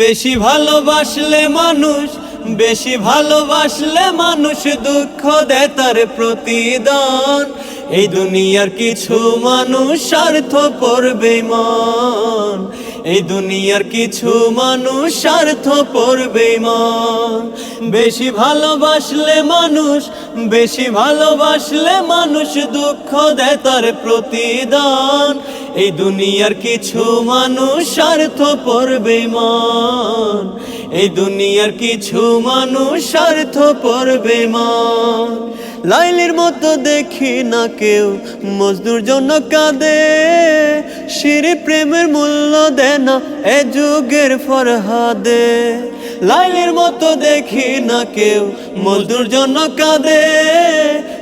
বেশি ভালোবাসলে মানুষ, বেশি ভালোবাসলে মানুষ দুঃখ দেয় তার প্রতিদান। এই দুনিয়ার কিছু মানুষ স্বার্থপর বেঈমান, এই দুনিয়ার কিছু মানুষ স্বার্থপর বেঈমান। বেশি ভালোবাসলে মানুষ, বেশি ভালোবাসলে মানুষ দুঃখ দেয় তার প্রতিদান। এই দুনিয়ার কিছু মানুষ স্বার্থপর বেঈমান, এই দুনিয়ার কিছু মানুষ স্বার্থপর বেঈমান। লাইলির মতো দেখি না কেউ মজদুর জন্য কাঁদে, শিরি প্রেমের মূল্য দেয় না এ যুগের ফরহাদে। লাইলির মতো দেখি না কেউ মজদুর জন্য কাঁদে,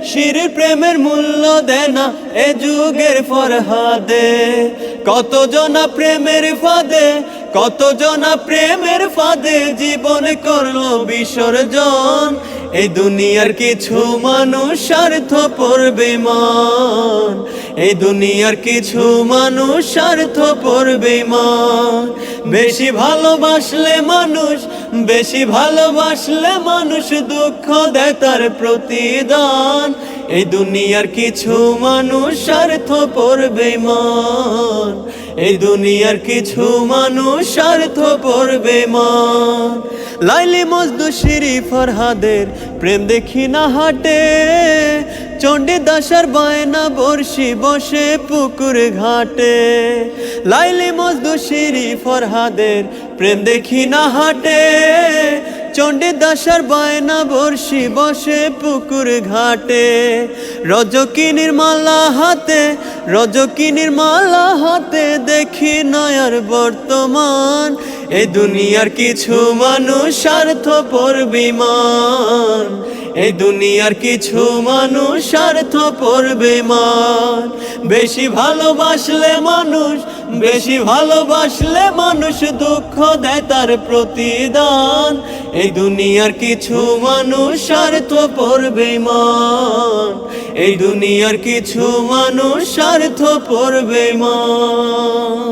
শিরি প্রেমের মূল্য দেয় না এ যুগের ফরহাদে। কত জনা প্রেমের ফাঁদে, কত জনা প্রেমের ফাঁদে জীবন করলো বিসর্জন। এই দুনিয়ার কিছু মানুষ স্বার্থপর বেঈমান, এই দুনিয়ার কিছু মানুষ স্বার্থপর বেঈমান। বেশি ভালোবাসলে মানুষ, বেশি ভালোবাসলে মানুষ দুঃখ দেয় তার প্রতিদান। এই দুনিয়ার কিছু মানুষ স্বার্থপর বেঈমান, এই দুনিয়ার কিছু মানুষ স্বার্থপর বেঈমান। লাইলি মজদু শিরি ফরহাদের প্রেম দেখি না হাটে, চণ্ডীদাসার বায়না বর্ষি বসে পুকুর ঘাটে। লাইলি মজদু শিরি ফরহাদের প্রেম দেখি না হাটে, চণ্ডীদাসার বায়না বর্ষি বসে পুকুর ঘাটে। রজকিনীর মালা হাতে, রজকিনীর মালা হাতে দেখি নয়ার বর্তমান। এই দুনিয়ার কিছু মানুষ স্বার্থপর বেঈমান, এই দুনিয়ার কিছু মানুষ স্বার্থপর বেঈমান। বেশি ভালোবাসলে মানুষ, বেশি ভালোবাসলে মানুষ দুঃখ দেয় তার প্রতিদান। এই দুনিয়ার কিছু মানুষ স্বার্থপর বেঈমান, এই দুনিয়ার কিছু মানুষ স্বার্থপর বেঈমান।